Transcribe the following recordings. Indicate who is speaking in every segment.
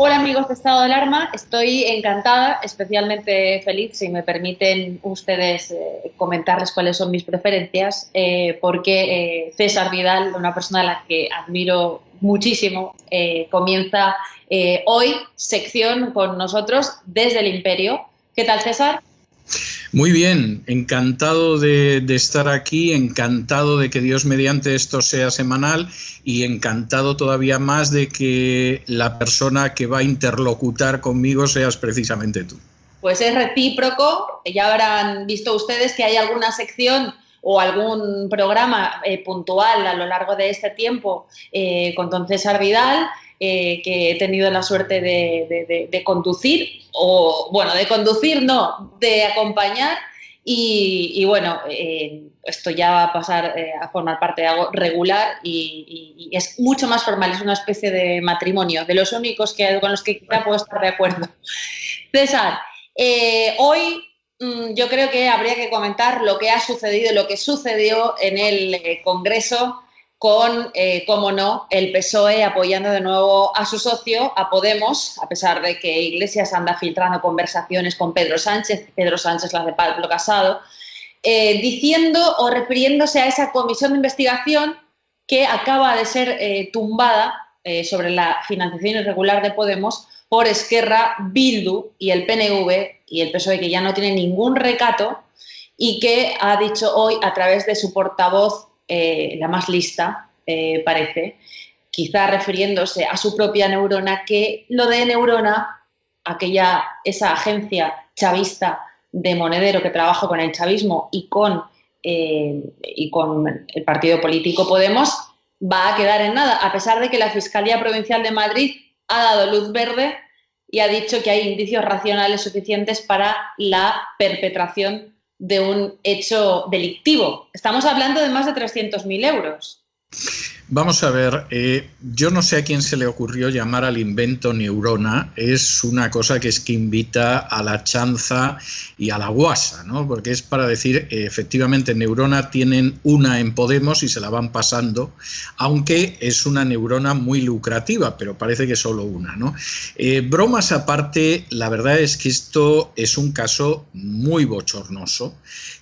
Speaker 1: Hola amigos de Estado de Alarma, estoy encantada, especialmente feliz, si me permiten ustedes comentarles cuáles son mis preferencias, porque César Vidal, una persona a la que admiro muchísimo, comienza hoy sección con nosotros desde el Imperio. ¿Qué tal, César?
Speaker 2: Muy bien, encantado de estar aquí, encantado de que Dios mediante esto sea semanal y encantado todavía más de que la persona que va a interlocutar conmigo seas precisamente tú.
Speaker 1: Pues es recíproco, ya habrán visto ustedes que hay alguna sección o algún programa puntual a lo largo de este tiempo con don César Vidal, que he tenido la suerte de conducir, o bueno, de conducir no, de acompañar y bueno, esto ya va a pasar a formar parte de algo regular y es mucho más formal, es una especie de matrimonio, de los únicos con los que quizá puedo estar de acuerdo. César, hoy yo creo que habría que comentar lo que ha sucedido, lo que sucedió en el Congreso con, cómo no, el PSOE apoyando de nuevo a su socio, a Podemos, a pesar de que Iglesias anda filtrando conversaciones con Pedro Sánchez las de Pablo Casado, diciendo o refiriéndose a esa comisión de investigación que acaba de ser tumbada sobre la financiación irregular de Podemos por Esquerra, Bildu y el PNV y el PSOE, que ya no tiene ningún recato y que ha dicho hoy a través de su portavoz, la más lista, parece, quizá refiriéndose a su propia Neurona, que lo de Neurona, esa agencia chavista de Monedero que trabaja con el chavismo y con el partido político Podemos, va a quedar en nada, a pesar de que la Fiscalía Provincial de Madrid ha dado luz verde y ha dicho que hay indicios racionales suficientes para la perpetración de un hecho delictivo. Estamos hablando de más de 300.000 euros.
Speaker 2: Vamos a ver, yo no sé a quién se le ocurrió llamar al invento neurona, es una cosa que es que invita a la chanza y a la guasa, ¿no? Porque es para decir, efectivamente, neurona tienen una en Podemos y se la van pasando, aunque es una neurona muy lucrativa, pero parece que solo una, ¿no? Bromas aparte, la verdad es que esto es un caso muy bochornoso,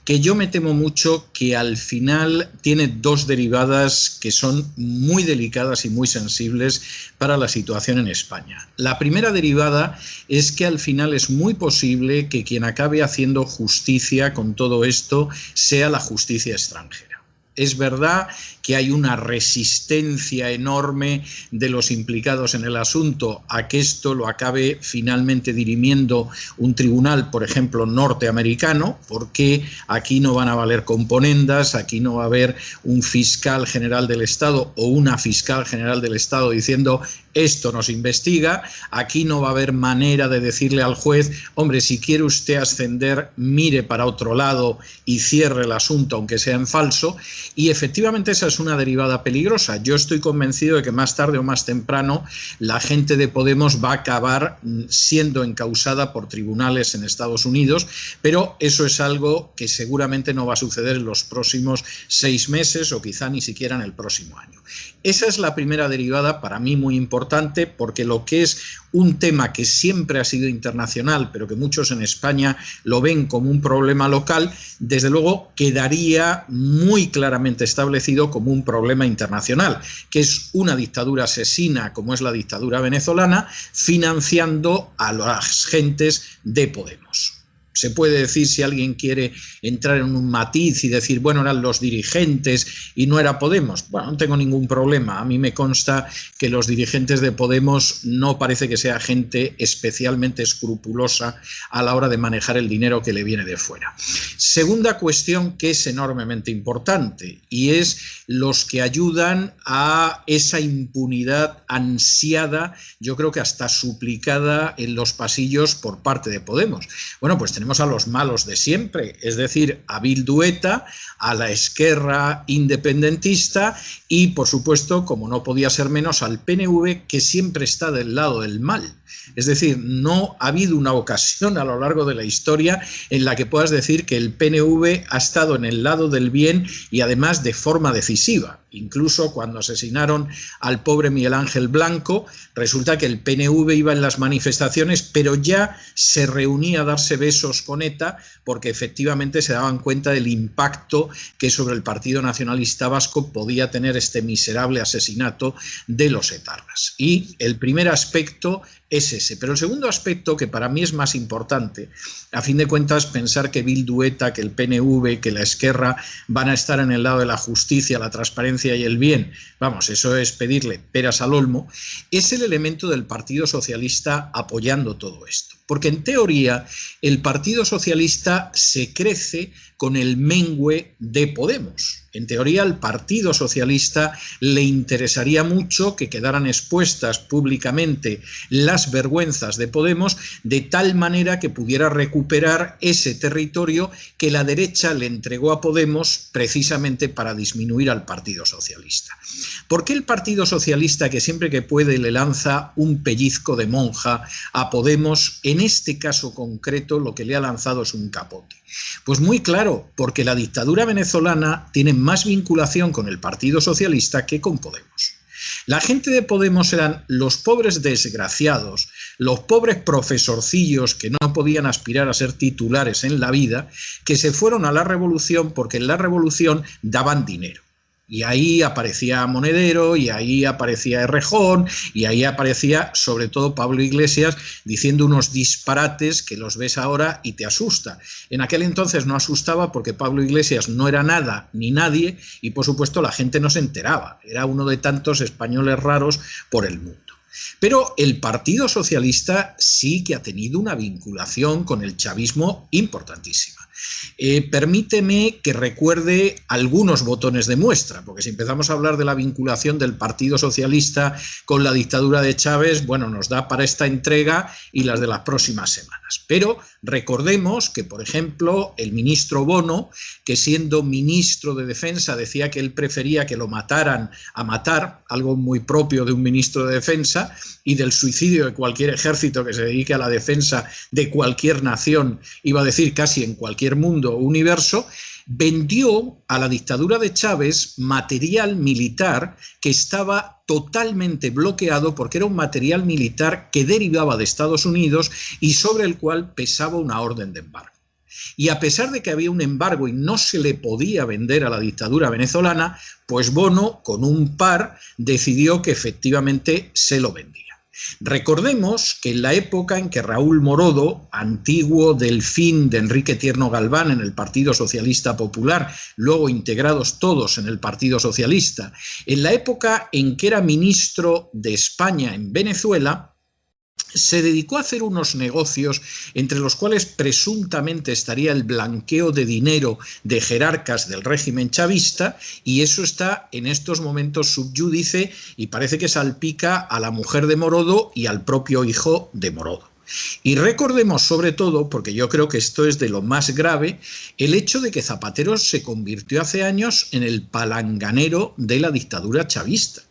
Speaker 2: que yo me temo mucho que al final tiene dos derivadas que son muy delicadas y muy sensibles para la situación en España. La primera derivada es que al final es muy posible que quien acabe haciendo justicia con todo esto sea la justicia extranjera. Es verdad que hay una resistencia enorme de los implicados en el asunto a que esto lo acabe finalmente dirimiendo un tribunal, por ejemplo, norteamericano, porque aquí no van a valer componendas, aquí no va a haber un fiscal general del Estado o una fiscal general del Estado diciendo esto nos investiga, aquí no va a haber manera de decirle al juez, hombre, si quiere usted ascender, mire para otro lado y cierre el asunto, aunque sea en falso, y efectivamente esa es una derivada peligrosa. Yo estoy convencido de que más tarde o más temprano la gente de Podemos va a acabar siendo encausada por tribunales en Estados Unidos, pero eso es algo que seguramente no va a suceder en los próximos 6 meses o quizá ni siquiera en el próximo año. Esa es la primera derivada, para mí muy importante, porque lo que es un tema que siempre ha sido internacional, pero que muchos en España lo ven como un problema local, desde luego quedaría muy claramente establecido como un problema internacional, que es una dictadura asesina, como es la dictadura venezolana, financiando a las gentes de Podemos. Se puede decir, si alguien quiere entrar en un matiz y decir, bueno, eran los dirigentes y no era Podemos. Bueno, no tengo ningún problema. A mí me consta que los dirigentes de Podemos no parece que sea gente especialmente escrupulosa a la hora de manejar el dinero que le viene de fuera. Segunda cuestión que es enormemente importante, y es los que ayudan a esa impunidad ansiada, yo creo que hasta suplicada en los pasillos por parte de Podemos. Bueno, pues tenemos a los malos de siempre, es decir, a Bildu ETA, a la Esquerra independentista y, por supuesto, como no podía ser menos, al PNV, que siempre está del lado del mal. Es decir, no ha habido una ocasión a lo largo de la historia en la que puedas decir que el PNV ha estado en el lado del bien y además de forma decisiva. Incluso cuando asesinaron al pobre Miguel Ángel Blanco, resulta que el PNV iba en las manifestaciones, pero ya se reunía a darse besos con ETA porque efectivamente se daban cuenta del impacto que sobre el Partido Nacionalista Vasco podía tener este miserable asesinato de los etarras. Y el primer aspecto es ese. Pero el segundo aspecto, que para mí es más importante, a fin de cuentas, pensar que Bildu, ETA, que el PNV, que la Esquerra van a estar en el lado de la justicia, la transparencia y el bien, vamos, eso es pedirle peras al olmo, es el elemento del Partido Socialista apoyando todo esto. Porque en teoría el Partido Socialista se crece con el mengue de Podemos. En teoría al Partido Socialista le interesaría mucho que quedaran expuestas públicamente las vergüenzas de Podemos, de tal manera que pudiera recuperar ese territorio que la derecha le entregó a Podemos precisamente para disminuir al Partido Socialista. ¿Por qué el Partido Socialista, que siempre que puede le lanza un pellizco de monja a Podemos, en este caso concreto lo que le ha lanzado es un capote? Pues muy claro, porque la dictadura venezolana tiene más vinculación con el Partido Socialista que con Podemos. La gente de Podemos eran los pobres desgraciados, los pobres profesorcillos que no podían aspirar a ser titulares en la vida, que se fueron a la revolución porque en la revolución daban dinero. Y ahí aparecía Monedero, y ahí aparecía Errejón, y ahí aparecía sobre todo Pablo Iglesias diciendo unos disparates que los ves ahora y te asusta. En aquel entonces no asustaba porque Pablo Iglesias no era nada ni nadie y por supuesto la gente no se enteraba. Era uno de tantos españoles raros por el mundo. Pero el Partido Socialista sí que ha tenido una vinculación con el chavismo importantísima. Permíteme que recuerde algunos botones de muestra, porque si empezamos a hablar de la vinculación del Partido Socialista con la dictadura de Chávez, bueno, nos da para esta entrega y las de las próximas semanas. Pero recordemos que, por ejemplo, el ministro Bono, que siendo ministro de Defensa decía que él prefería que lo mataran a matar, algo muy propio de un ministro de Defensa, y del suicidio de cualquier ejército que se dedique a la defensa de cualquier nación, iba a decir casi en cualquier mundo o universo, vendió a la dictadura de Chávez material militar que estaba totalmente bloqueado porque era un material militar que derivaba de Estados Unidos y sobre el cual pesaba una orden de embargo. Y a pesar de que había un embargo y no se le podía vender a la dictadura venezolana, pues Bono, con un par, decidió que efectivamente se lo vendía. Recordemos que en la época en que Raúl Morodo, antiguo delfín de Enrique Tierno Galván en el Partido Socialista Popular, luego integrados todos en el Partido Socialista, en la época en que era ministro de España en Venezuela, se dedicó a hacer unos negocios entre los cuales presuntamente estaría el blanqueo de dinero de jerarcas del régimen chavista, y eso está en estos momentos subyúdice y parece que salpica a la mujer de Morodo y al propio hijo de Morodo. Y recordemos sobre todo, porque yo creo que esto es de lo más grave, el hecho de que Zapatero se convirtió hace años en el palanganero de la dictadura chavista.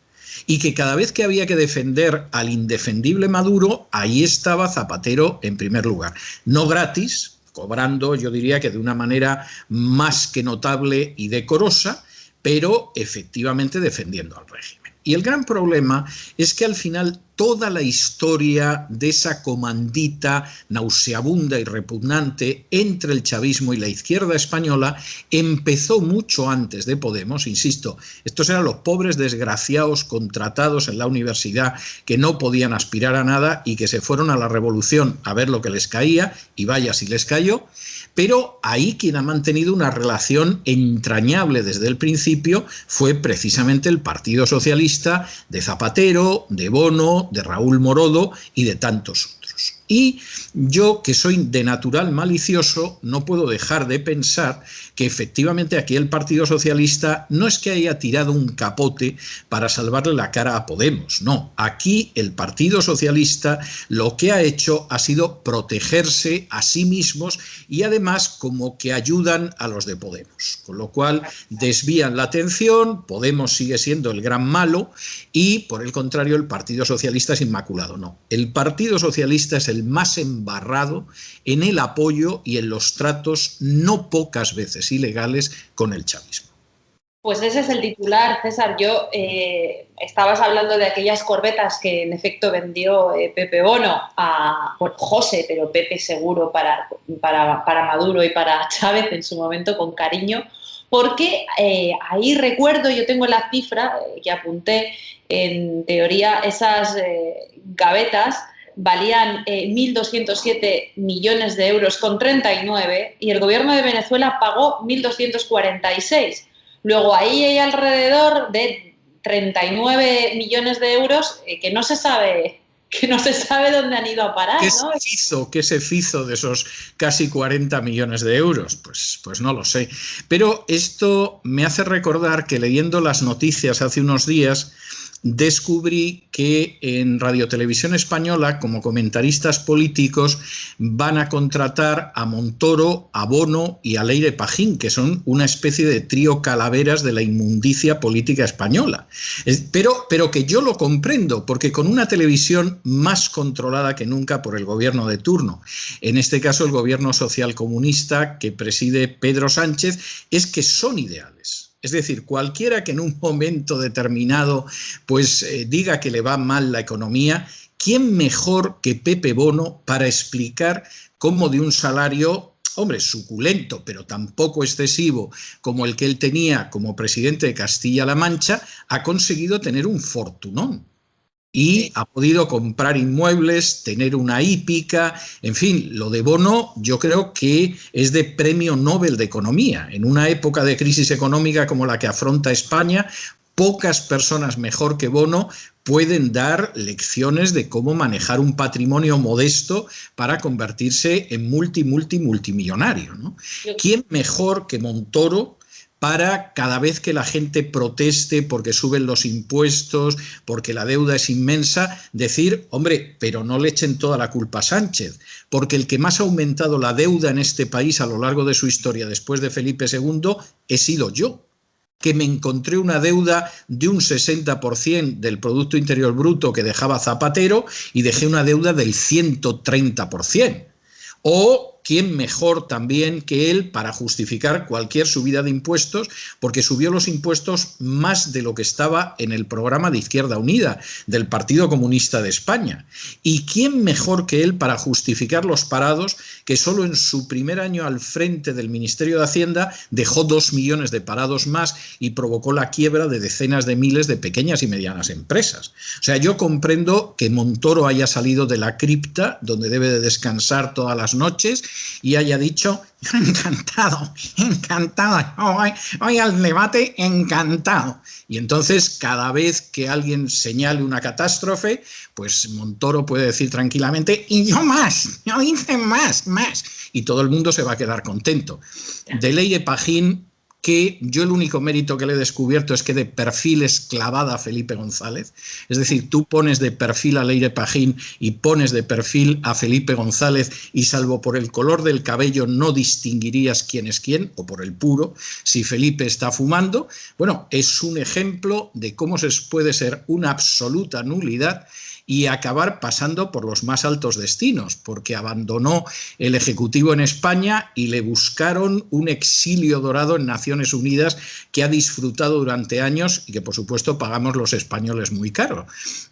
Speaker 2: Y que cada vez que había que defender al indefendible Maduro, ahí estaba Zapatero en primer lugar. No gratis, cobrando, yo diría que de una manera más que notable y decorosa, pero efectivamente defendiendo al régimen. Y el gran problema es que al final toda la historia de esa comandita nauseabunda y repugnante entre el chavismo y la izquierda española empezó mucho antes de Podemos, insisto, estos eran los pobres desgraciados contratados en la universidad que no podían aspirar a nada y que se fueron a la revolución a ver lo que les caía, y vaya si les cayó. Pero ahí quien ha mantenido una relación entrañable desde el principio fue precisamente el Partido Socialista de Zapatero, de Bono, de Raúl Morodo y de tantos otros. Y yo, que soy de natural malicioso, no puedo dejar de pensar que efectivamente aquí el Partido Socialista no es que haya tirado un capote para salvarle la cara a Podemos, no. Aquí el Partido Socialista lo que ha hecho ha sido protegerse a sí mismos y además como que ayudan a los de Podemos, con lo cual desvían la atención, Podemos sigue siendo el gran malo y por el contrario el Partido Socialista es inmaculado. No, el Partido Socialista es el más embarrado en el apoyo y en los tratos no pocas veces ilegales con el chavismo.
Speaker 1: Pues ese es el titular, César. Yo estabas hablando de aquellas corbetas que en efecto vendió Pepe Bono a José, pero Pepe seguro para Maduro y para Chávez en su momento con cariño, porque ahí recuerdo, yo tengo la cifra que apunté, en teoría esas gavetas valían 1.207 millones de euros con 39 y el gobierno de Venezuela pagó 1.246. Luego ahí hay alrededor de 39 millones de euros que no se sabe dónde han ido a parar, ¿no?
Speaker 2: ¿Qué se hizo de esos casi 40 millones de euros? Pues no lo sé. Pero esto me hace recordar que leyendo las noticias hace unos días descubrí que en Radio Televisión Española, como comentaristas políticos, van a contratar a Montoro, a Bono y a Leire Pagín, que son una especie de trío calaveras de la inmundicia política española. Pero que yo lo comprendo, porque con una televisión más controlada que nunca por el gobierno de turno, en este caso el gobierno socialcomunista que preside Pedro Sánchez, es que son ideales. Es decir, cualquiera que en un momento determinado pues diga que le va mal la economía, ¿quién mejor que Pepe Bono para explicar cómo de un salario, hombre, suculento, pero tampoco excesivo como el que él tenía como presidente de Castilla-La Mancha, ha conseguido tener un fortunón? Y ha podido comprar inmuebles, tener una hípica, en fin, lo de Bono yo creo que es de premio Nobel de Economía. En una época de crisis económica como la que afronta España, pocas personas mejor que Bono pueden dar lecciones de cómo manejar un patrimonio modesto para convertirse en multimillonario, ¿no? ¿Quién mejor que Montoro para cada vez que la gente proteste porque suben los impuestos, porque la deuda es inmensa, decir, hombre, pero no le echen toda la culpa a Sánchez, porque el que más ha aumentado la deuda en este país a lo largo de su historia después de Felipe II he sido yo, que me encontré una deuda de un 60% del Producto Interior Bruto que dejaba Zapatero y dejé una deuda del 130%. O quién mejor también que él para justificar cualquier subida de impuestos, porque subió los impuestos más de lo que estaba en el programa de Izquierda Unida del Partido Comunista de España. Y quién mejor que él para justificar los parados, que solo en su primer año al frente del Ministerio de Hacienda dejó 2 millones de parados más y provocó la quiebra de decenas de miles de pequeñas y medianas empresas. O sea, yo comprendo que Montoro haya salido de la cripta donde debe de descansar todas las noches y haya dicho, encantado, hoy al debate encantado. Y entonces cada vez que alguien señale una catástrofe, pues Montoro puede decir tranquilamente, y yo hice más. Y todo el mundo se va a quedar contento. De Leire Pagín, que yo el único mérito que le he descubierto es que de perfil es clavada a Felipe González. Es decir, tú pones de perfil a Leire Pagín y pones de perfil a Felipe González y salvo por el color del cabello no distinguirías quién es quién, o por el puro, si Felipe está fumando. Bueno, es un ejemplo de cómo se puede ser una absoluta nulidad y acabar pasando por los más altos destinos, porque abandonó el Ejecutivo en España y le buscaron un exilio dorado en Naciones Unidas que ha disfrutado durante años y que, por supuesto, pagamos los españoles muy caro.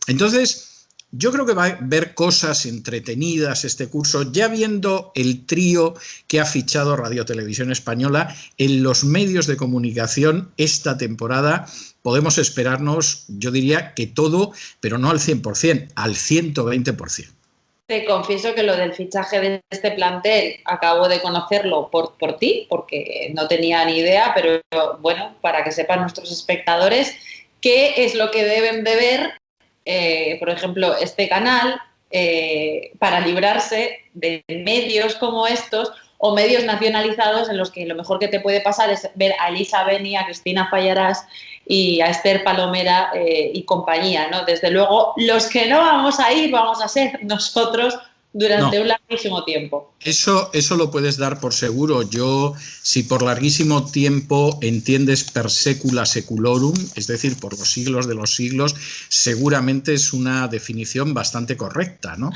Speaker 2: Entonces, yo creo que va a haber cosas entretenidas este curso, ya viendo el trío que ha fichado Radio Televisión Española en los medios de comunicación esta temporada. Podemos esperarnos, yo diría que todo, pero no al 100%, al 120%.
Speaker 1: Te confieso que lo del fichaje de este plantel acabo de conocerlo por ti, porque no tenía ni idea, pero bueno, para que sepan nuestros espectadores qué es lo que deben de ver, por ejemplo, este canal, para librarse de medios como estos o medios nacionalizados en los que lo mejor que te puede pasar es ver a Elisa Beni, a Cristina Fallarás y a Esther Palomera y compañía, ¿no? Desde luego, los que no vamos a ir vamos a ser nosotros durante un larguísimo tiempo.
Speaker 2: Eso lo puedes dar por seguro. Yo, si por larguísimo tiempo entiendes per secula seculorum, es decir, por los siglos de los siglos, seguramente es una definición bastante correcta, ¿no?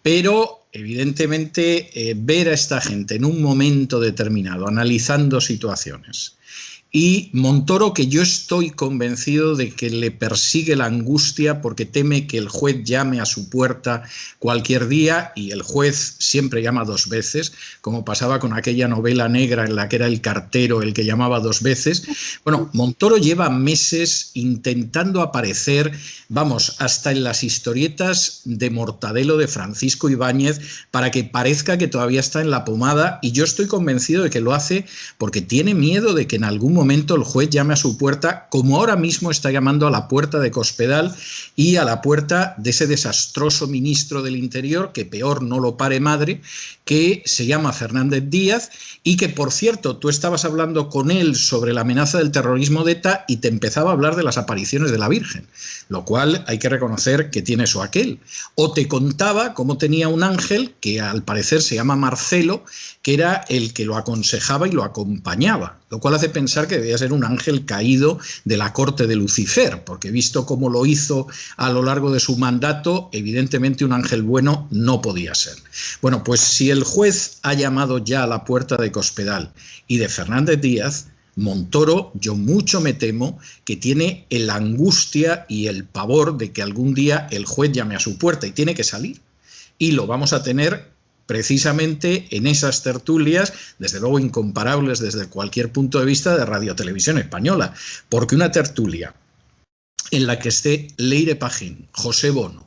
Speaker 2: Pero, evidentemente, ver a esta gente en un momento determinado, analizando situaciones, Y Montoro, que yo estoy convencido de que le persigue la angustia porque teme que el juez llame a su puerta cualquier día, y el juez siempre llama 2 veces, como pasaba con aquella novela negra en la que era el cartero el que llamaba 2 veces. Bueno, Montoro lleva meses intentando aparecer, vamos, hasta en las historietas de Mortadelo de Francisco Ibáñez, para que parezca que todavía está en la pomada, y yo estoy convencido de que lo hace porque tiene miedo de que en algún momento el juez llame a su puerta, como ahora mismo está llamando a la puerta de Cospedal y a la puerta de ese desastroso ministro del Interior, que peor no lo pare madre, que se llama Fernández Díaz, y que, por cierto, tú estabas hablando con él sobre la amenaza del terrorismo de ETA y te empezaba a hablar de las apariciones de la Virgen, lo cual hay que reconocer que tiene eso aquel. O te contaba cómo tenía un ángel que al parecer se llama Marcelo, que era el que lo aconsejaba y lo acompañaba, lo cual hace pensar que debía ser un ángel caído de la corte de Lucifer, porque visto cómo lo hizo a lo largo de su mandato, evidentemente un ángel bueno no podía ser. Bueno, pues si el juez ha llamado ya a la puerta de Cospedal y de Fernández Díaz, Montoro, yo mucho me temo que tiene la angustia y el pavor de que algún día el juez llame a su puerta y tiene que salir. Y lo vamos a tener precisamente en esas tertulias, desde luego incomparables desde cualquier punto de vista de Radiotelevisión Española, porque una tertulia en la que esté Leire Pagín, José Bono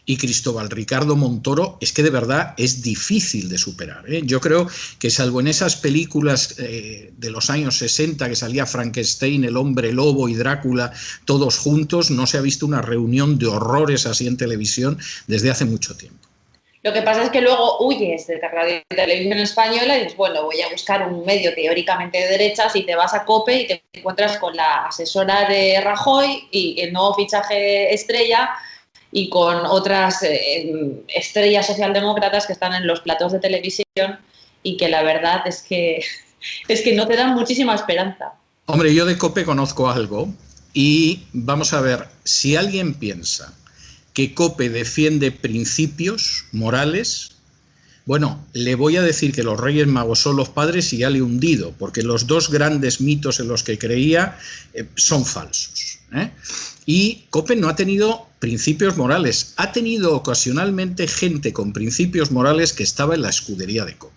Speaker 2: y Cristóbal Ricardo Montoro, es que de verdad es difícil de superar, ¿eh? Yo creo que salvo en esas películas de los años 60 que salía Frankenstein, el hombre lobo y Drácula todos juntos, no se ha visto una reunión de horrores así en televisión desde hace mucho tiempo.
Speaker 1: Lo que pasa es que luego huyes de Radio Televisión Española y dices, bueno, voy a buscar un medio teóricamente de derechas, y te vas a COPE y te encuentras con la asesora de Rajoy y el nuevo fichaje estrella, y con otras estrellas socialdemócratas que están en los platos de televisión, y que la verdad es que no te dan muchísima esperanza.
Speaker 2: Hombre, yo de COPE conozco algo, y vamos a ver, si alguien piensa que COPE defiende principios morales, bueno, le voy a decir que los Reyes Magos son los padres y ya le he hundido, porque los 2 grandes mitos en los que creía son falsos, ¿eh? Y COPE no ha tenido principios morales, ha tenido ocasionalmente gente con principios morales que estaba en la escudería de COPE.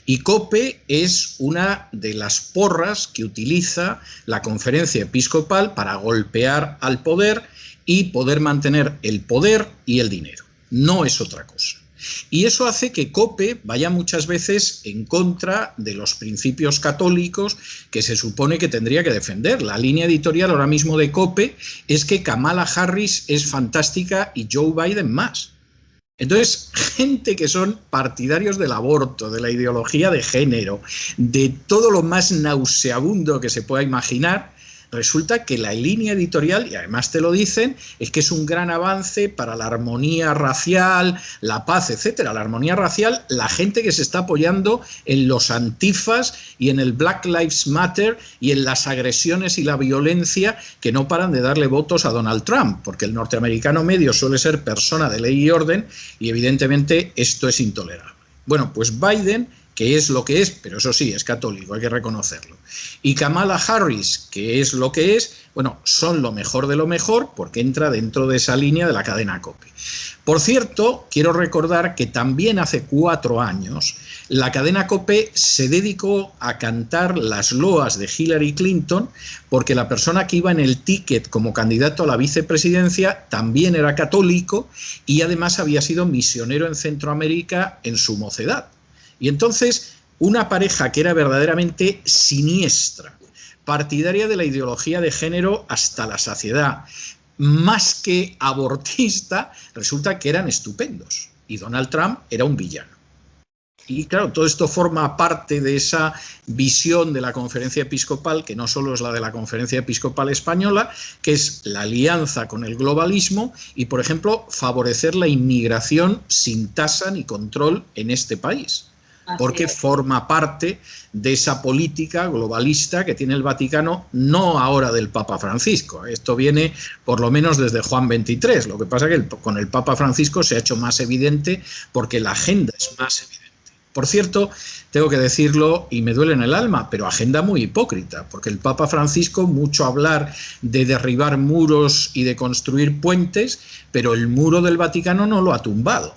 Speaker 2: Y COPE es una de las porras que utiliza la Conferencia Episcopal para golpear al poder y poder mantener el poder y el dinero. No es otra cosa. Y eso hace que COPE vaya muchas veces en contra de los principios católicos que se supone que tendría que defender. La línea editorial ahora mismo de COPE es que Kamala Harris es fantástica y Joe Biden más. Entonces, gente que son partidarios del aborto, de la ideología de género, de todo lo más nauseabundo que se pueda imaginar, resulta que la línea editorial, y además te lo dicen, es que es un gran avance para la armonía racial, la paz, etcétera. La armonía racial, la gente que se está apoyando en los antifas y en el Black Lives Matter y en las agresiones y la violencia que no paran de darle votos a Donald Trump, porque el norteamericano medio suele ser persona de ley y orden, y evidentemente esto es intolerable. Bueno, pues Biden, que es lo que es, pero eso sí, es católico, hay que reconocerlo, y Kamala Harris, que es lo que es, bueno, son lo mejor de lo mejor, porque entra dentro de esa línea de la cadena COPE. Por cierto, quiero recordar que también hace 4 años la cadena COPE se dedicó a cantar las loas de Hillary Clinton, porque la persona que iba en el ticket como candidato a la vicepresidencia también era católico y además había sido misionero en Centroamérica en su mocedad. Y entonces una pareja que era verdaderamente siniestra, partidaria de la ideología de género hasta la saciedad, más que abortista, resulta que eran estupendos. Y Donald Trump era un villano. Y claro, todo esto forma parte de esa visión de la Conferencia Episcopal, que no solo es la de la Conferencia Episcopal Española, que es la alianza con el globalismo y, por ejemplo, favorecer la inmigración sin tasa ni control en este país. Porque forma parte de esa política globalista que tiene el Vaticano, no ahora del Papa Francisco. Esto viene por lo menos desde Juan XXIII. Lo que pasa es que con el Papa Francisco se ha hecho más evidente porque la agenda es más evidente. Por cierto, tengo que decirlo y me duele en el alma, pero agenda muy hipócrita, porque el Papa Francisco mucho hablar de derribar muros y de construir puentes, pero el muro del Vaticano no lo ha tumbado.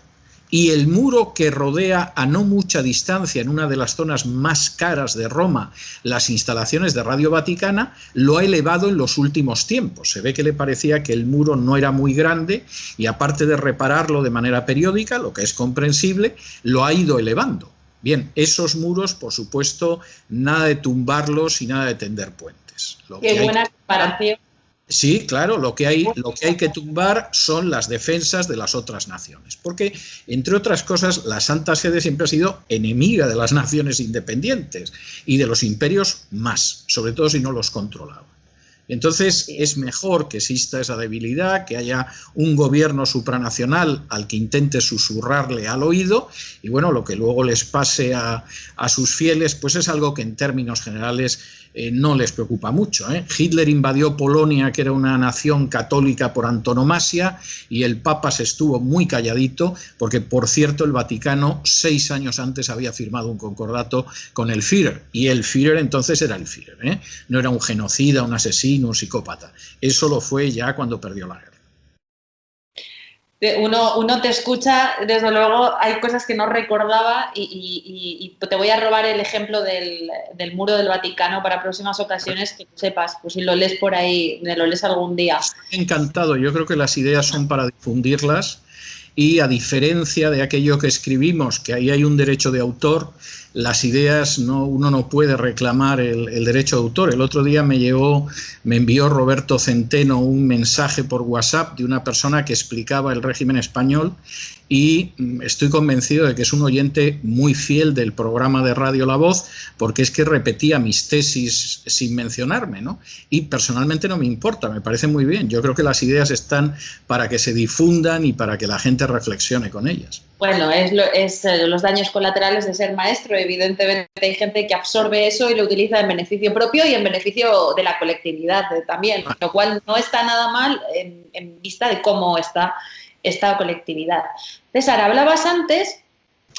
Speaker 2: Y el muro que rodea a no mucha distancia, en una de las zonas más caras de Roma, las instalaciones de Radio Vaticana, lo ha elevado en los últimos tiempos. Se ve que le parecía que el muro no era muy grande y, aparte de repararlo de manera periódica, lo que es comprensible, lo ha ido elevando. Bien, esos muros, por supuesto, nada de tumbarlos y nada de tender puentes.
Speaker 1: Qué buena comparación.
Speaker 2: Sí, claro, lo que hay que tumbar son las defensas de las otras naciones, porque, entre otras cosas, la Santa Sede siempre ha sido enemiga de las naciones independientes y de los imperios más, sobre todo si no los controlaba. Entonces es mejor que exista esa debilidad, que haya un gobierno supranacional al que intente susurrarle al oído, y bueno, lo que luego les pase a sus fieles, pues es algo que en términos generales no les preocupa mucho. Hitler invadió Polonia, que era una nación católica por antonomasia, y el Papa se estuvo muy calladito, porque, por cierto, el Vaticano 6 años antes había firmado un concordato con el Führer, y el Führer entonces era el Führer, no era un genocida, un asesino, un psicópata. Eso lo fue ya cuando perdió la guerra.
Speaker 1: Uno te escucha, desde luego hay cosas que no recordaba y te voy a robar el ejemplo del muro del Vaticano para próximas ocasiones, que sepas, pues si lo lees por ahí, me lo lees algún día.
Speaker 2: Encantado, yo creo que las ideas son para difundirlas, y, a diferencia de aquello que escribimos, que ahí hay un derecho de autor, las ideas uno no puede reclamar el derecho de autor. El otro día me envió Roberto Centeno un mensaje por WhatsApp de una persona que explicaba el régimen español, y estoy convencido de que es un oyente muy fiel del programa de radio La Voz, porque es que repetía mis tesis sin mencionarme, ¿no? Y personalmente no me importa, me parece muy bien. Yo creo que las ideas están para que se difundan y para que la gente reflexione con ellas.
Speaker 1: Bueno, es los daños colaterales de ser maestro. Evidentemente hay gente que absorbe eso y lo utiliza en beneficio propio y en beneficio de la colectividad también, lo cual no está nada mal en vista de cómo está esta colectividad. César, hablabas antes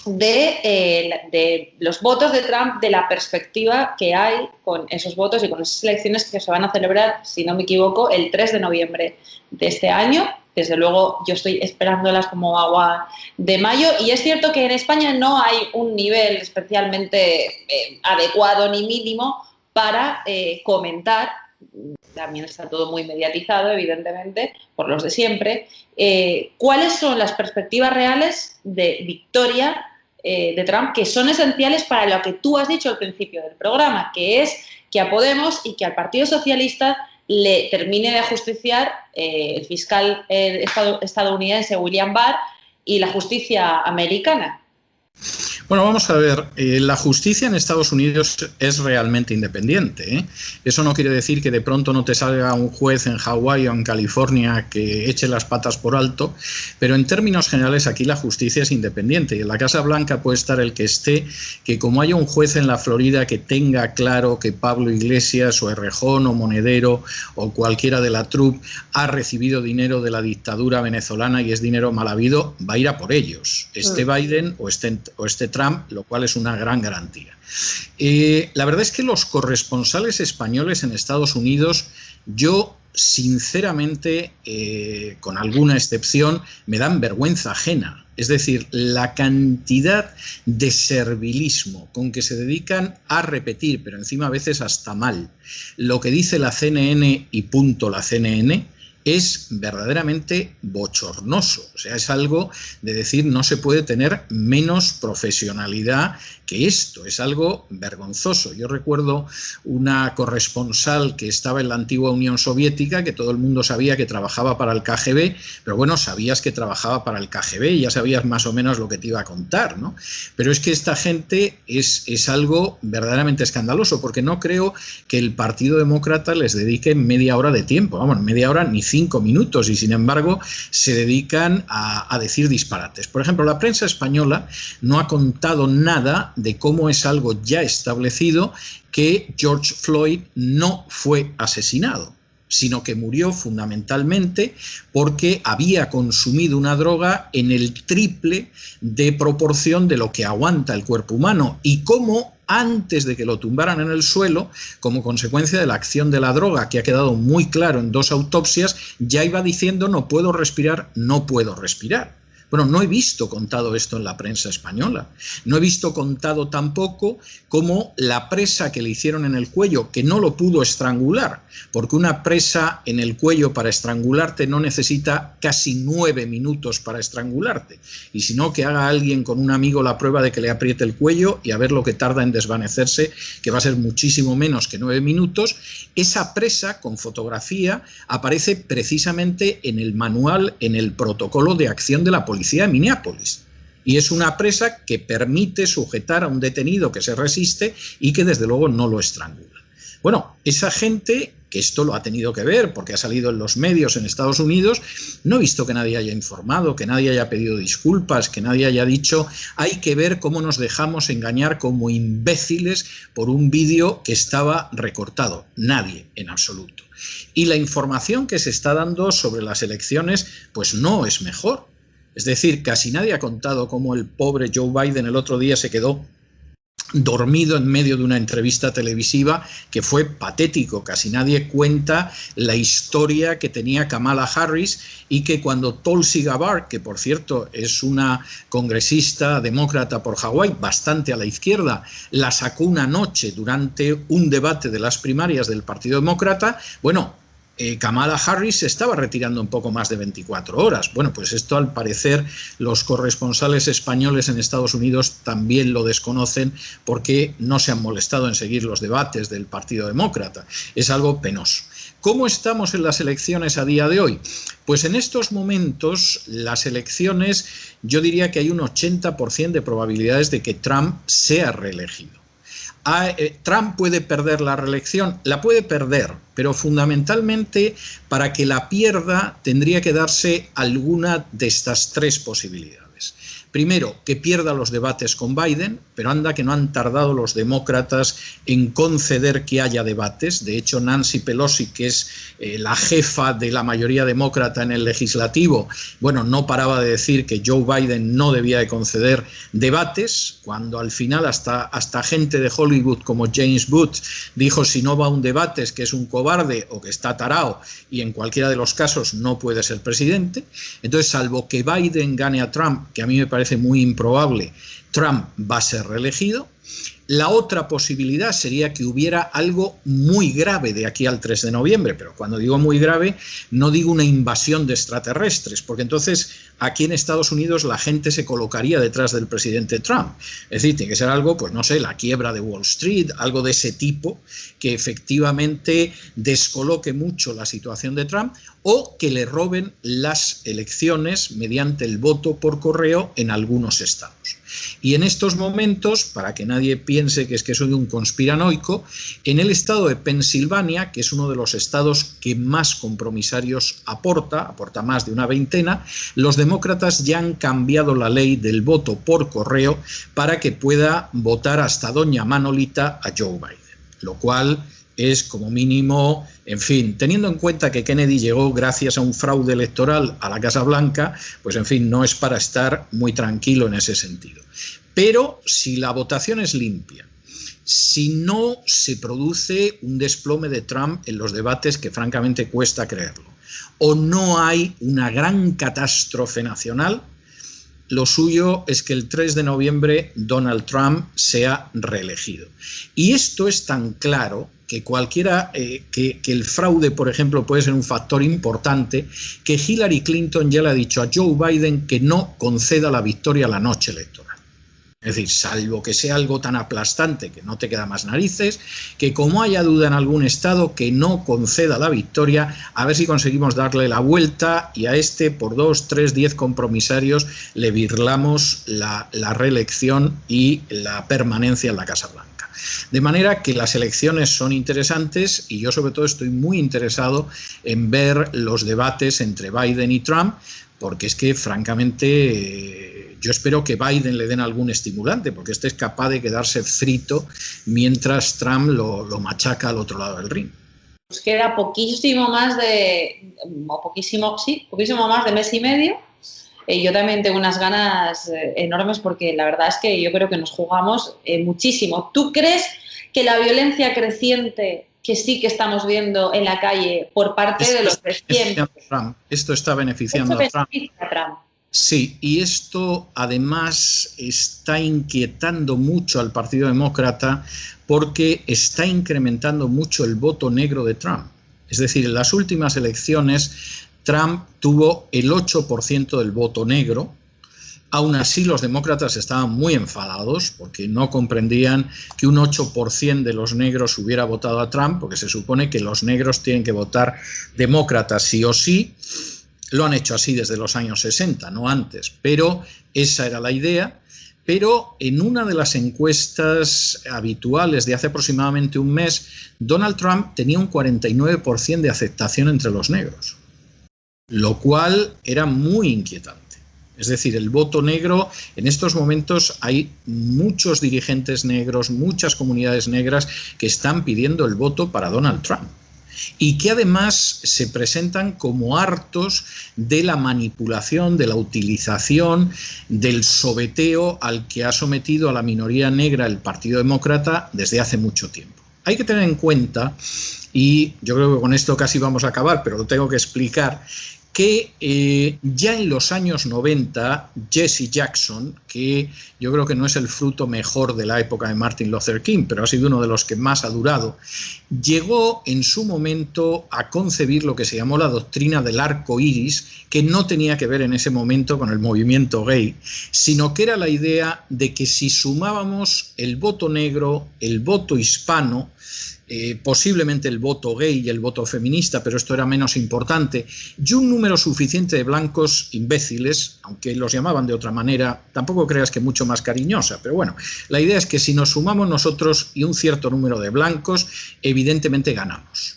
Speaker 1: de los votos de Trump, de la perspectiva que hay con esos votos y con esas elecciones que se van a celebrar, si no me equivoco, el 3 de noviembre de este año. Desde luego yo estoy esperándolas como agua de mayo, y es cierto que en España no hay un nivel especialmente adecuado ni mínimo para comentar. También está todo muy mediatizado, evidentemente, por los de siempre. ¿Cuáles son las perspectivas reales de victoria de Trump, que son esenciales para lo que tú has dicho al principio del programa, que es que a Podemos y que al Partido Socialista le termine de ajusticiar el fiscal estadounidense William Barr y la justicia americana?
Speaker 2: Bueno, vamos a ver, la justicia en Estados Unidos es realmente independiente. Eso no quiere decir que de pronto no te salga un juez en Hawái o en California que eche las patas por alto, pero en términos generales aquí la justicia es independiente, y en la Casa Blanca puede estar el que esté, que como haya un juez en la Florida que tenga claro que Pablo Iglesias o Errejón o Monedero o cualquiera de la TRUP ha recibido dinero de la dictadura venezolana y es dinero mal habido, va a ir a por ellos, esté Biden o esté Trump, lo cual es una gran garantía. La verdad es que los corresponsales españoles en Estados Unidos, yo sinceramente, con alguna excepción, me dan vergüenza ajena. Es decir, la cantidad de servilismo con que se dedican a repetir, pero encima a veces hasta mal, lo que dice la CNN y punto la CNN, es verdaderamente bochornoso. O sea, es algo de decir, no se puede tener menos profesionalidad que esto, es algo vergonzoso. Yo recuerdo una corresponsal que estaba en la antigua Unión Soviética, que todo el mundo sabía que trabajaba para el KGB, pero bueno, sabías que trabajaba para el KGB y ya sabías más o menos lo que te iba a contar, ¿no? Pero es que esta gente es algo verdaderamente escandaloso, porque no creo que el Partido Demócrata les dedique media hora de tiempo, vamos, media hora ni 5 minutos, y sin embargo se dedican a decir disparates. Por ejemplo, la prensa española no ha contado nada de cómo es algo ya establecido que George Floyd no fue asesinado. sino que murió fundamentalmente porque había consumido una droga en el triple de proporción de lo que aguanta el cuerpo humano, y cómo antes de que lo tumbaran en el suelo, como consecuencia de la acción de la droga, que ha quedado muy claro en 2 autopsias, ya iba diciendo no puedo respirar, no puedo respirar. Bueno, no he visto contado esto en la prensa española. No he visto contado tampoco cómo la presa que le hicieron en el cuello, que no lo pudo estrangular, porque una presa en el cuello para estrangularte no necesita casi 9 minutos para estrangularte. Y si no, que haga alguien con un amigo la prueba de que le apriete el cuello y a ver lo que tarda en desvanecerse, que va a ser muchísimo menos que 9 minutos. Esa presa, con fotografía, aparece precisamente en el manual, en el protocolo de acción de la policía de Minneapolis, y es una presa que permite sujetar a un detenido que se resiste y que desde luego no lo estrangula. Bueno, esa gente, que esto lo ha tenido que ver porque ha salido en los medios en Estados Unidos, no he visto que nadie haya informado, que nadie haya pedido disculpas, que nadie haya dicho hay que ver cómo nos dejamos engañar como imbéciles por un vídeo que estaba recortado. Nadie, en absoluto. Y la información que se está dando sobre las elecciones pues no es mejor. Es decir, casi nadie ha contado cómo el pobre Joe Biden el otro día se quedó dormido en medio de una entrevista televisiva, que fue patético. Casi nadie cuenta la historia que tenía Kamala Harris, y que cuando Tulsi Gabbard, que por cierto es una congresista demócrata por Hawái, bastante a la izquierda, la sacó una noche durante un debate de las primarias del Partido Demócrata, bueno, Kamala Harris se estaba retirando un poco más de 24 horas. Bueno, pues esto al parecer los corresponsales españoles en Estados Unidos también lo desconocen, porque no se han molestado en seguir los debates del Partido Demócrata. Es algo penoso. ¿Cómo estamos en las elecciones a día de hoy? Pues en estos momentos las elecciones, yo diría que hay un 80% de probabilidades de que Trump sea reelegido. ¿Trump puede perder la reelección? La puede perder, pero fundamentalmente para que la pierda tendría que darse alguna de estas 3 posibilidades. Primero, que pierda los debates con Biden, pero anda que no han tardado los demócratas en conceder que haya debates. De hecho, Nancy Pelosi, que es la jefa de la mayoría demócrata en el legislativo, bueno, no paraba de decir que Joe Biden no debía de conceder debates, cuando al final hasta gente de Hollywood como James Booth dijo si no va a un debate es que es un cobarde o que está tarao, y en cualquiera de los casos no puede ser presidente. Entonces, salvo que Biden gane a Trump, que a mí me parece muy improbable, Trump va a ser reelegido. La otra posibilidad sería que hubiera algo muy grave de aquí al 3 de noviembre, pero cuando digo muy grave no digo una invasión de extraterrestres, porque entonces aquí en Estados Unidos la gente se colocaría detrás del presidente Trump. Es decir, tiene que ser algo, pues no sé, la quiebra de Wall Street, algo de ese tipo, que efectivamente descoloque mucho la situación de Trump, o que le roben las elecciones mediante el voto por correo en algunos estados. Y en estos momentos, para que nadie piense que es que soy un conspiranoico, en el estado de Pensilvania, que es uno de los estados que más compromisarios aporta más de una veintena, los demócratas ya han cambiado la ley del voto por correo para que pueda votar hasta doña Manolita a Joe Biden, lo cual es como mínimo, en fin, teniendo en cuenta que Kennedy llegó gracias a un fraude electoral a la Casa Blanca, pues en fin, no es para estar muy tranquilo en ese sentido. Pero si la votación es limpia, si no se produce un desplome de Trump en los debates, que francamente cuesta creerlo, o no hay una gran catástrofe nacional, lo suyo es que el 3 de noviembre Donald Trump sea reelegido. Y esto es tan claro que cualquiera, que el fraude, por ejemplo, puede ser un factor importante, que Hillary Clinton ya le ha dicho a Joe Biden que no conceda la victoria la noche electoral. Es decir, salvo que sea algo tan aplastante que no te queda más narices, que como haya duda en algún estado, que no conceda la victoria, a ver si conseguimos darle la vuelta y a este por 2, 3, 10 compromisarios le birlamos la reelección y la permanencia en la Casa Blanca. De manera que las elecciones son interesantes y yo sobre todo estoy muy interesado en ver los debates entre Biden y Trump, porque es que francamente yo espero que Biden le den algún estimulante, porque este es capaz de quedarse frito mientras Trump lo machaca al otro lado del ring.
Speaker 1: queda poquísimo más de mes y medio. Yo también tengo unas ganas enormes porque la verdad es que yo creo que nos jugamos muchísimo. ¿Tú crees que la violencia creciente que sí que estamos viendo en la calle por parte de los de siempre,
Speaker 2: esto está beneficiando a Trump? Sí, y esto además está inquietando mucho al Partido Demócrata porque está incrementando mucho el voto negro de Trump. Es decir, en las últimas elecciones Trump tuvo el 8% del voto negro. Aún así, los demócratas estaban muy enfadados porque no comprendían que un 8% de los negros hubiera votado a Trump, porque se supone que los negros tienen que votar demócratas sí o sí. Lo han hecho así desde los años 60, no antes, pero esa era la idea. Pero en una de las encuestas habituales de hace aproximadamente un mes, Donald Trump tenía un 49% de aceptación entre los negros, lo cual era muy inquietante. Es decir, el voto negro, en estos momentos hay muchos dirigentes negros, muchas comunidades negras que están pidiendo el voto para Donald Trump y que además se presentan como hartos de la manipulación, de la utilización, del sobeteo al que ha sometido a la minoría negra el Partido Demócrata desde hace mucho tiempo. Hay que tener en cuenta, y yo creo que con esto casi vamos a acabar, pero lo tengo que explicar, que ya en los años 90, Jesse Jackson, que yo creo que no es el fruto mejor de la época de Martin Luther King, pero ha sido uno de los que más ha durado, llegó en su momento a concebir lo que se llamó la doctrina del arco iris, que no tenía que ver en ese momento con el movimiento gay, sino que era la idea de que si sumábamos el voto negro, el voto hispano, posiblemente el voto gay y el voto feminista, pero esto era menos importante, y un número suficiente de blancos imbéciles, aunque los llamaban de otra manera, tampoco creas que mucho más cariñosa, pero bueno, la idea es que si nos sumamos nosotros y un cierto número de blancos, evidentemente ganamos.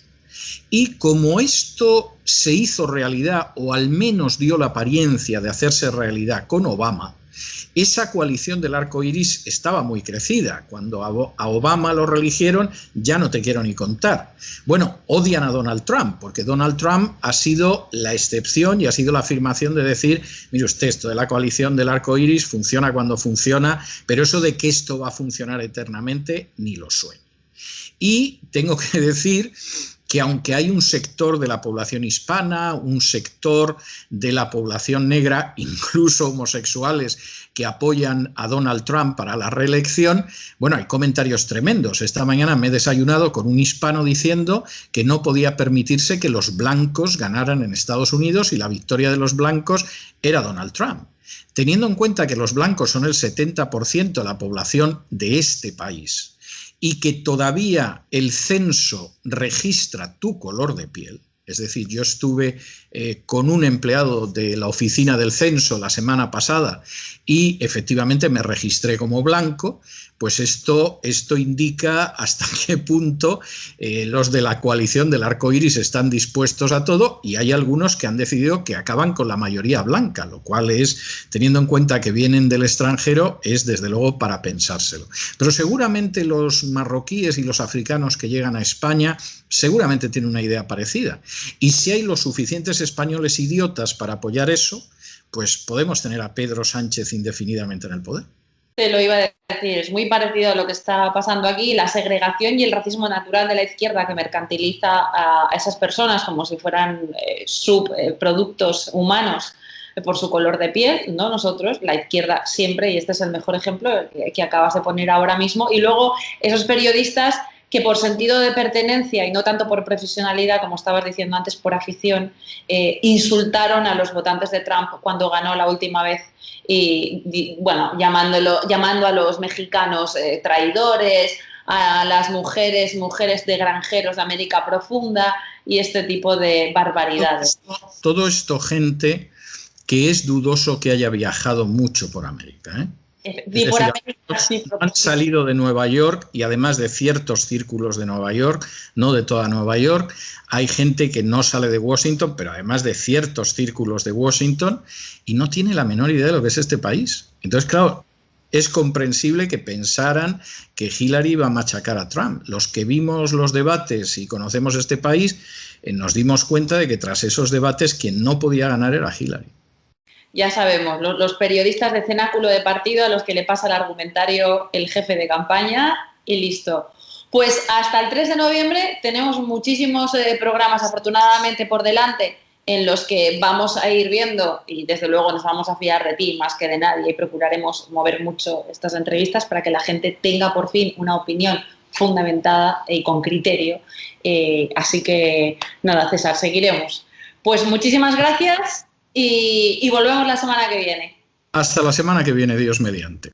Speaker 2: Y como esto se hizo realidad, o al menos dio la apariencia de hacerse realidad con Obama, esa coalición del arco iris estaba muy crecida. Cuando a Obama lo reeligieron, ya no te quiero ni contar. Bueno, odian a Donald Trump, porque Donald Trump ha sido la excepción y ha sido la afirmación de decir, mire usted, esto de la coalición del arco iris funciona cuando funciona, pero eso de que esto va a funcionar eternamente, ni lo sueñe. Y tengo que decir que aunque hay un sector de la población hispana, un sector de la población negra, incluso homosexuales, que apoyan a Donald Trump para la reelección, bueno, hay comentarios tremendos. Esta mañana me he desayunado con un hispano diciendo que no podía permitirse que los blancos ganaran en Estados Unidos y la victoria de los blancos era Donald Trump. Teniendo en cuenta que los blancos son el 70% de la población de este país, y que todavía el censo registra tu color de piel, es decir, yo estuve con un empleado de la oficina del censo la semana pasada y efectivamente me registré como blanco, pues esto indica hasta qué punto los de la coalición del arco iris están dispuestos a todo, y hay algunos que han decidido que acaban con la mayoría blanca, lo cual es, teniendo en cuenta que vienen del extranjero, es desde luego para pensárselo. Pero seguramente los marroquíes y los africanos que llegan a España seguramente tienen una idea parecida, y si hay los suficientes españoles idiotas para apoyar eso, pues podemos tener a Pedro Sánchez indefinidamente en el poder.
Speaker 1: Te lo iba a decir, es muy parecido a lo que está pasando aquí, la segregación y el racismo natural de la izquierda que mercantiliza a esas personas como si fueran subproductos humanos por su color de piel, ¿no? Nosotros, la izquierda siempre, y este es el mejor ejemplo que acabas de poner ahora mismo, y luego esos periodistas que por sentido de pertenencia y no tanto por profesionalidad, como estabas diciendo antes, por afición, insultaron a los votantes de Trump cuando ganó la última vez y bueno, llamando a los mexicanos traidores, a las mujeres de granjeros de América Profunda y este tipo de barbaridades.
Speaker 2: Todo esto gente que es dudoso que haya viajado mucho por América, ¿eh? Han salido de Nueva York, y además de ciertos círculos de Nueva York, no de toda Nueva York, hay gente que no sale de Washington, pero además de ciertos círculos de Washington, y no tiene la menor idea de lo que es este país. Entonces, claro, es comprensible que pensaran que Hillary iba a machacar a Trump. Los que vimos los debates y conocemos este país, nos dimos cuenta de que tras esos debates quien no podía ganar era Hillary.
Speaker 1: Ya sabemos, los periodistas de cenáculo de partido a los que le pasa el argumentario el jefe de campaña y listo. Pues hasta el 3 de noviembre tenemos muchísimos programas, afortunadamente, por delante, en los que vamos a ir viendo, y desde luego nos vamos a fiar de ti más que de nadie, y procuraremos mover mucho estas entrevistas para que la gente tenga por fin una opinión fundamentada y con criterio. Así que nada, César, seguiremos. Pues muchísimas gracias y volvemos la semana que viene.
Speaker 2: Hasta la semana que viene, Dios mediante.